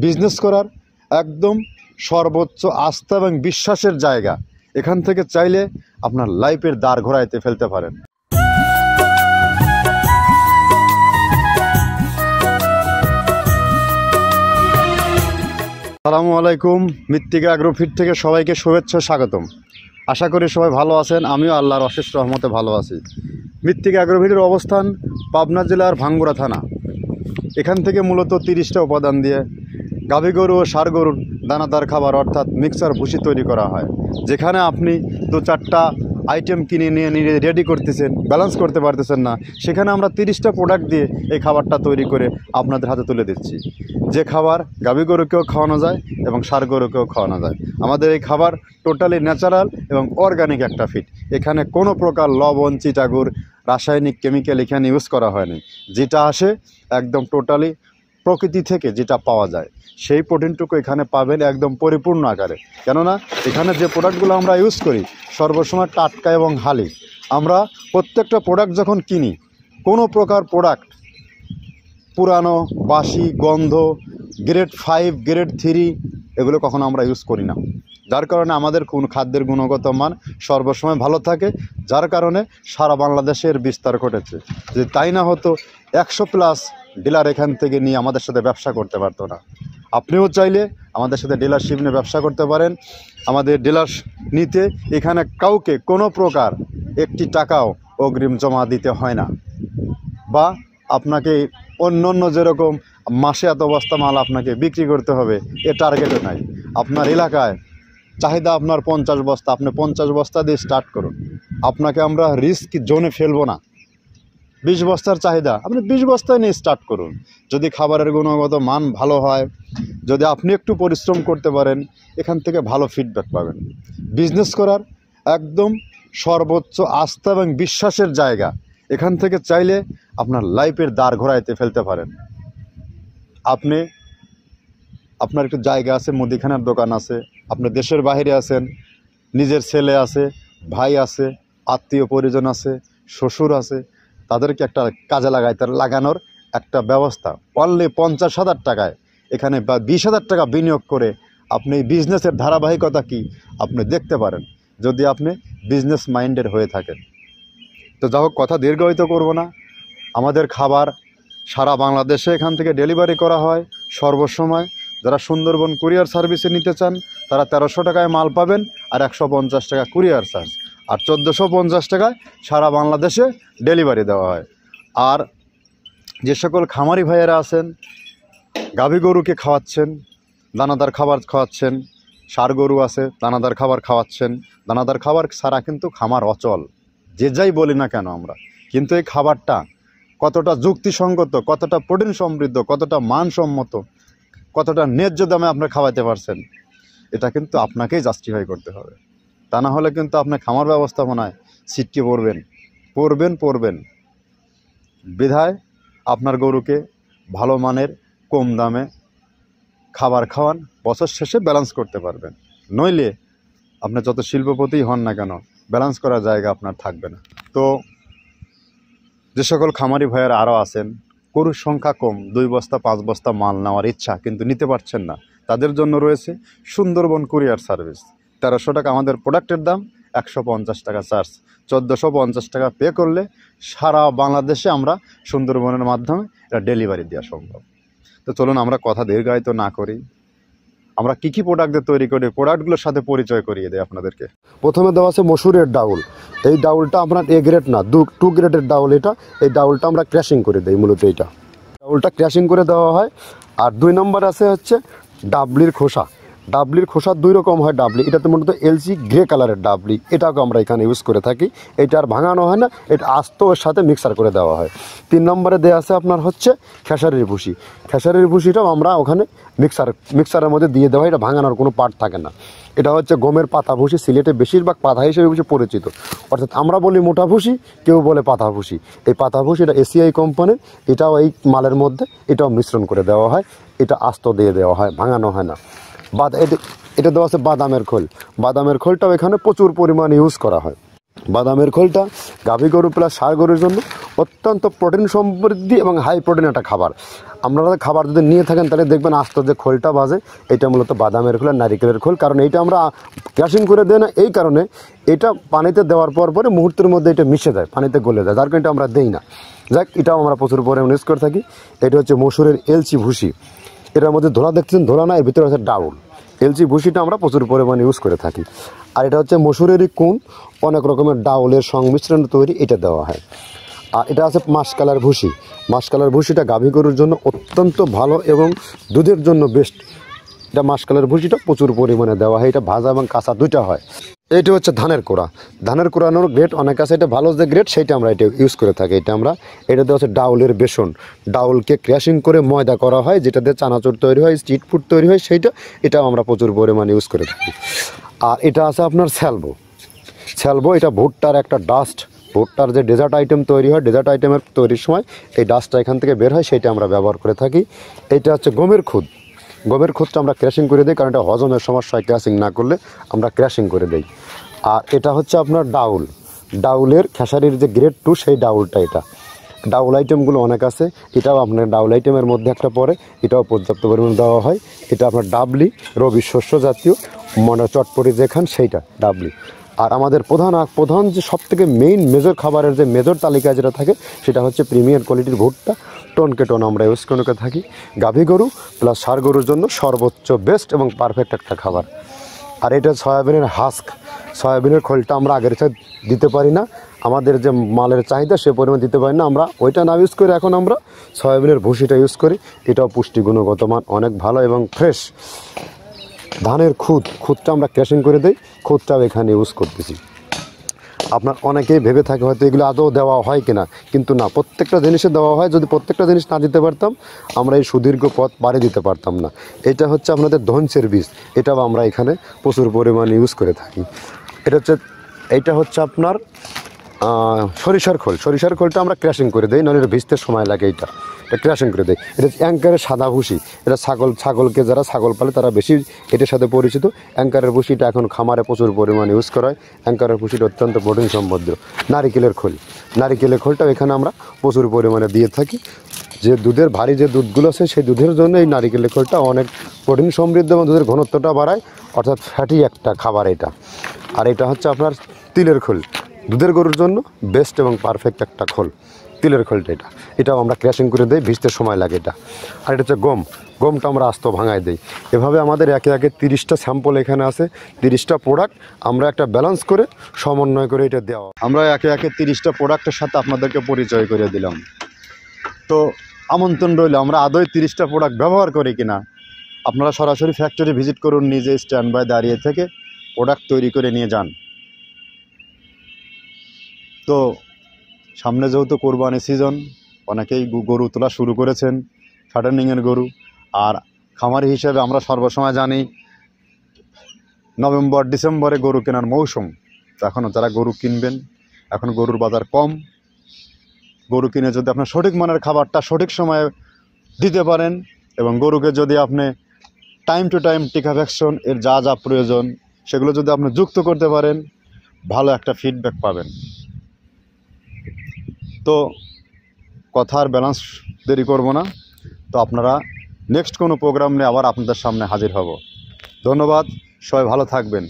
Business করার একদম সর্বোচ্চ আস্থা এবং বিশ্বাসের জায়গা। এখান থেকে চাইলে আপনার লাইফের দাঁড় ঘোরাইতে ফেলতে পারেন। আসসালামু আলাইকুম, মৃত্তিকা অ্যাগ্রোফিট থেকে সবাইকে শুভেচ্ছা স্বাগতম। আশা করি সবাই ভালো আছেন, আমিও আল্লাহর অশেষ রহমতে ভালো আছি। মৃত্তিকা অ্যাগ্রোফিটের অবস্থান পাবনা জেলার ভাঙ্গুড়া থানা। এখান থেকে মূলত 30টা উপাদান দিয়ে গাভী গরু ও ষাঁড় গরুর দানাদার খাবার অর্থাৎ মিক্সার ভুসি তৈরি করা হয়। যেখানে আপনি 2-4টা আইটেম কিনে নিয়ে রেডি করতেছেন, ব্যালেন্স করতে পারতেছেন না, সেখানে আমরা 30টা প্রোডাক্ট দিয়ে এই খাবারটা তৈরি করে আপনাদের হাতে তুলে দিচ্ছি। যে খাবার গাভী গরুকেও খাওয়ানো যায় এবং ষাঁড় গরুকেও খাওয়ানো যায়। আমাদের এই খাবার টোটালি ন্যাচারাল এবং অর্গানিক একটা ফিড। এখানে কোনো প্রকার লবণ, চিটাগুড়, রাসায়নিক কেমিক্যাল এখানে ইউজ করা হয়নি। যেটা আসে একদম টোটালি প্রকৃতি থেকে যেটা পাওয়া যায়, সেই প্রোটিনটুকু এখানে পাবেন একদম পরিপূর্ণ আকারে। কেননা এখানে যে প্রোডাক্টগুলো আমরা ইউজ করি সর্বসময় টাটকা এবং হালি। আমরা প্রত্যেকটা প্রোডাক্ট যখন কিনি, কোনো প্রকার প্রোডাক্ট পুরানো, বাসি, গন্ধ, গ্রেড 5, গ্রেড 3 এগুলো কখনো আমরা ইউজ করি না। যার কারণে আমাদের খাদ্যের গুণগত মান সর্বসময় ভালো থাকে। যার কারণে সারা বাংলাদেশের বিস্তার ঘটেছে। যদি তাই না হতো 100+ ডিলার এখান থেকে নিয়ে আমাদের সাথে ব্যবসা করতে পারতো না। আপনিও চাইলে আমাদের সাথে ডিলারশিপ নিয়ে ব্যবসা করতে পারেন। আমাদের ডিলার নিতে এখানে কাউকে কোনো প্রকার একটি টাকাও অগ্রিম জমা দিতে হয় না, বা আপনাকে অন্য যেরকম মাসে এত বস্তা মাল আপনাকে বিক্রি করতে হবে এ টার্গেটও নাই। আপনার এলাকায় চাহিদা আপনার 50 বস্তা, আপনি 50 বস্তা দিয়ে স্টার্ট করুন। আপনাকে আমরা রিস্ক জোনে ফেলবো না। 20 বস্তার চাহিদা, আপনি 20 বস্তায় নিয়ে স্টার্ট করুন। যদি খাবারের গুণগত মান ভালো হয়, যদি আপনি একটু পরিশ্রম করতে পারেন, এখান থেকে ভালো ফিডব্যাক পাবেন। বিজনেস করার একদম সর্বোচ্চ আস্থা এবং বিশ্বাসের জায়গা। এখান থেকে চাইলে আপনার লাইফের দাঁড় ঘোরাইতে ফেলতে পারেন। আপনার একটু জায়গা আছে, মুদিখানার দোকান আছে, আপনি দেশের বাইরে আছেন, নিজের ছেলে আছে, ভাই আছে, আত্মীয় পরিজন আছে, শ্বশুর আছে, তাদেরকে একটা কাজে লাগানোর একটা ব্যবস্থা অনলি 50,000 টাকায় এখানে বা 20,000 টাকা বিনিয়োগ করে আপনি এই বিজনেসের ধারাবাহিকতা কি আপনি দেখতে পারেন, যদি আপনি বিজনেস মাইন্ডেড হয়ে থাকেন। তো যা হোক, কথা দীর্ঘায়িত করব না। আমাদের খাবার সারা বাংলাদেশে এখান থেকে ডেলিভারি করা হয় সর্বসময়। যারা সুন্দরবন কুরিয়ার সার্ভিসে নিতে চান তারা 1300 টাকায় মাল পাবেন, আর 150 টাকা কুরিয়ার চার্জ, আর 1450 টাকায় সারা বাংলাদেশে ডেলিভারি দেওয়া হয়। আর যে সকল খামারি ভাইয়েরা আছেন, গাভী গরুকে খাওয়াচ্ছেন, দানাদার খাবার খাওয়াচ্ছেন, ষাঁড় গরু আছে দানাদার খাবার খাওয়াচ্ছেন, দানাদার খাবার ছাড়া কিন্তু খামার অচল, যে যাই বলি না কেন আমরা। কিন্তু এই খাবারটা কতটা যুক্তিসঙ্গত, কতটা প্রোটিন সমৃদ্ধ, কতটা মানসম্মত, কতটা ন্যায্য দামে আপনি খাওয়াতে পারছেন, এটা কিন্তু আপনাকেই জাস্টিফাই করতে হবে। তা না হলে কিন্তু আপনি খামার ব্যবস্থাপনায় ছিটকে পড়বেন। বিধায় আপনার গরুকে ভালো মানের কম দামে খাবার খাওয়ান, বছর শেষে ব্যালেন্স করতে পারবেন। নইলে আপনি যত শিল্পপতিই হন না কেন, ব্যালেন্স করার জায়গা আপনার থাকবে না। তো যে সকল খামারি ভাইয়েরা আরও আছেন, গরুর সংখ্যা কম, 2 বস্তা 5 বস্তা মাল নেওয়ার ইচ্ছা কিন্তু নিতে পারছেন না, তাদের জন্য রয়েছে সুন্দরবন কুরিয়ার সার্ভিস। 1300 টাকা আমাদের প্রোডাক্টের দাম, 150 টাকা চার্জ, 1450 টাকা পে করলে সারা বাংলাদেশে আমরা সুন্দরবনের মাধ্যমে এটা ডেলিভারি দেওয়া সম্ভব। তো চলুন আমরা কথা দীর্ঘায়িত না করি, আমরা কী প্রোডাক্ট দিয়ে তৈরি করি প্রোডাক্টগুলোর সাথে পরিচয় করিয়ে দেয় আপনাদেরকে। প্রথমে দেওয়া আছে মসুরের ডাউল। এই ডাউলটা আপনার A গ্রেড না, 2 গ্রেডের ডাউল এটা। এই ডাউলটা আমরা ক্র্যাশিং করে দিই, মূলত এইটা ডাউলটা ক্র্যাশিং করে দেওয়া হয়। আর 2 নম্বর আছে হচ্ছে ডাবলির খোসা। ডাবলির খোসা 2 রকম হয় ডাবলি, এটাতে মূলত LC গ্রে কালারের ডাবলি, এটাকে আমরা এখানে ইউজ করে থাকি। এটা আর ভাঙানো হয় না, এটা আস্ত ওর সাথে মিক্সার করে দেওয়া হয়। 3 নম্বরে দেওয়া আছে আপনার হচ্ছে খেসারির ভুসি। খেসারির ভুসিটাও আমরা ওখানে মিক্সারের মধ্যে দিয়ে দেওয়া হয়, এটা ভাঙানোর কোনো পার্ট থাকে না। এটা হচ্ছে গমের পাতা ভুসি, সিলেটে বেশিরভাগ পাতা হিসেবে পরিচিত। অর্থাৎ আমরা বলি মোটা ভুসি, কেউ বলে পাতা ভুসি। এই পাতা ভুসি এটা ACI কোম্পানির, এটাও এই মালের মধ্যে এটাও মিশ্রণ করে দেওয়া হয়, এটা আস্ত দিয়ে দেওয়া হয়, ভাঙানো হয় না। এটা দেওয়া আছে বাদামের খোল। বাদামের খোলটাও এখানে প্রচুর পরিমাণে ইউজ করা হয়। বাদামের খোলটা গাভী গরু প্লাস ষাঁড় গরুর জন্য অত্যন্ত প্রোটিন সমৃদ্ধি এবং হাই প্রোটিন একটা খাবার। আপনারা খাবার যদি নিয়ে থাকেন তাহলে দেখবেন আস্ত যে খোলটা বাজে, এটা মূলত বাদামের খোল আর নারিকেলের খোল। কারণ এইটা আমরা ক্রাশিং করে দেই না, এই কারণে এটা পানিতে দেওয়ার পরে মুহূর্তের মধ্যে এটা মিশে যায়, পানিতে গলে যায়, যার কারণে এটা আমরা দেই না। যাক, এটাও আমরা প্রচুর পরিমাণে ইউজ করে থাকি। এটা হচ্ছে মসুরের এলচি ভুসি, এটার মধ্যে ধোলা দেখছেন, ধোলা না, এর ভিতরে হচ্ছে ডাউল। এলচি ভুসিটা আমরা প্রচুর পরিমাণে ইউজ করে থাকি। আর এটা হচ্ছে মসুরেরই কুন, অনেক রকমের ডাউলের সংমিশ্রণ তৈরি, এটা দেওয়া হয়। আর এটা আছে মাসকালার ভুসি। মাসকালার ভুসিটা গাভী গরুর জন্য অত্যন্ত ভালো এবং দুধের জন্য বেস্ট। এটা মাসকালার ভুসিটা প্রচুর পরিমাণে দেওয়া হয়, এটা ভাজা এবং কাঁচা দুইটা হয়। এটা হচ্ছে ধানের কোড়া। ধানের কোড়ানোর গ্রেড অনেক আছে, এটা ভালো যে গ্রেড সেইটা আমরা এটা ইউজ করে থাকি। এটা দেওয়া হচ্ছে ডাউলের বেসন, ডাউলকে ক্র্যাশিং করে ময়দা করা হয়, যেটা দিয়ে চানাচুর তৈরি হয়, স্ট্রিট ফুড তৈরি হয়, এটাও আমরা প্রচুর পরিমাণে ইউজ করে থাকি। আর এটা আছে আপনার স্যালবো, এটা ভুট্টার একটা ডাস্ট। ভুট্টার যে ডেজার্ট আইটেম তৈরি হয়, ডেজার্ট আইটেমের তৈরির সময় এই ডাস্টটা এখান থেকে বের হয়, সেইটা আমরা ব্যবহার করে থাকি। এটা হচ্ছে গমের খুদটা আমরা ক্র্যাশিং করে দিই, কারণ এটা হজমের সমস্যা হয়, ক্র্যাশিং না করলে আমরা ক্র্যাশিং করে দিই। আর এটা হচ্ছে আপনার ডাউলের খেসারির যে গ্রেড 2 সেই ডাউলটা। এটা ডাউল আইটেমগুলো অনেক আছে, এটাও আপনার ডাউল আইটেমের মধ্যে একটা পড়ে, এটাও পর্যাপ্ত পরিমাণে দেওয়া হয়। এটা আপনার ডাবলি, রবি শস্য জাতীয় চটপটি যেখান সেইটা ডাবলি। আর আমাদের প্রধান যে সবথেকে মেজর খাবারের যে মেজর তালিকায় যেটা থাকে, সেটা হচ্ছে প্রিমিয়ার কোয়ালিটির ভুট্টা, টনকে টন আমরা ইউজ করে থাকি। গাভী গরু প্লাস ষাঁড় গরুর জন্য সর্বোচ্চ বেস্ট এবং পারফেক্ট একটা খাবার। আর এটা সয়াবিনের হাস্ক, সয়াবিনের খোলটা আমরা আগের সাথে দিতে পারি না, আমাদের যে মালের চাহিদা সে পরিমাণ দিতে পারি না, আমরা ওইটা না ইউজ করে এখন আমরা সয়াবিনের ভুসিটা ইউজ করি। এটাও পুষ্টি গুণগত মান অনেক ভালো এবং ফ্রেশ। ধানের খুদটা আমরা ক্র্যাশিং করে দিই, খুদটাও এখানে ইউজ করতেছি। আপনার অনেকেই ভেবে থাকে হয়তো এগুলো আদৌ দেওয়া হয় কিনা, কিন্তু না, প্রত্যেকটা জিনিসে দেওয়া হয়। যদি প্রত্যেকটা জিনিস না দিতে পারতাম, আমরা এই সুদীর্ঘ পথ পাড়ি দিতে পারতাম না। এটা হচ্ছে আপনাদের ধনসের বীজ, এটাও আমরা এখানে প্রচুর পরিমাণে ইউজ করে থাকি। এইটা হচ্ছে আপনার সরিষার খোলটা আমরা ক্র্যাশিং করে দিই, নাহলে ভিজতে সময় লাগে। এটা ক্র্যাশিং করে দেয়। এটা অ্যাঙ্কারের সাদা ভুসি, এটা ছাগলকে যারা ছাগল পালে তারা বেশি এটার সাথে পরিচিত। অ্যাঙ্কারের ভুসিটা এখন খামারে প্রচুর পরিমাণে ইউজ করা হয়। অ্যাঙ্কারের ভুসিটা অত্যন্ত প্রোটিন সমৃদ্ধ। নারিকেলের খোলটাও এখানে আমরা প্রচুর পরিমাণে দিয়ে থাকি। যে দুধের ভারী যে দুধগুলো আছে, সেই দুধের জন্য এই নারিকেলের খোলটা অনেক প্রোটিন সমৃদ্ধ এবং দুধের ঘনত্বটা বাড়ায়, অর্থাৎ ফ্যাটি একটা খাবার এটা। আর এটা হচ্ছে আপনার তিলের খোল, দুধের গরুর জন্য বেস্ট এবং পারফেক্ট একটা খোল, তিলের খোলটা। এটাও আমরা ক্র্যাশিং করে দিই, ভিজতে সময় লাগে এটা। আর এটা হচ্ছে গমটা আমরা আস্ত ভাঙায় দিই। এভাবে আমাদের একে 30টা স্যাম্পল এখানে আছে, 30টা প্রোডাক্ট আমরা একটা ব্যালেন্স করে সমন্বয় করে এটা দেওয়া। আমরা একে 30টা প্রোডাক্টের সাথে আপনাদেরকে পরিচয় করে দিলাম। তো আমন্ত্রণ রইল, আমরা আদৌ 30টা প্রোডাক্ট ব্যবহার করি কিনা। আপনারা সরাসরি ফ্যাক্টরি ভিজিট করুন, নিজে স্ট্যান্ড বাই দাঁড়িয়ে থেকে প্রোডাক্ট তৈরি করে নিয়ে যান। তো সামনে যেহেতু কোরবানি সিজন, অনেকেই গরু তোলা শুরু করেছেন, ফ্যাটেনিংয়ের গরু। আর খামারি হিসেবে আমরা সর্বসময় জানি নভেম্বর ডিসেম্বরে গরু কেনার মৌসুম। তো এখনও যারা গরু কিনবেন, এখন গরুর বাজার কম। গরু কিনে যদি আপনার সঠিক মানের খাবারটা সঠিক সময়ে দিতে পারেন, এবং গরুকে যদি আপনি টাইম টু টাইম টিকা ভ্যাকসিন এর যা প্রয়োজন সেগুলো যদি আপনি যুক্ত করতে পারেন, ভালো একটা ফিডব্যাক পাবেন। তো কথার ব্যালেন্স দেরি করব না। তো আপনারা নেক্সট কোনো প্রোগ্রাম নিয়ে আবার আপনাদের সামনে হাজির হব। ধন্যবাদ, সবাই ভালো থাকবেন।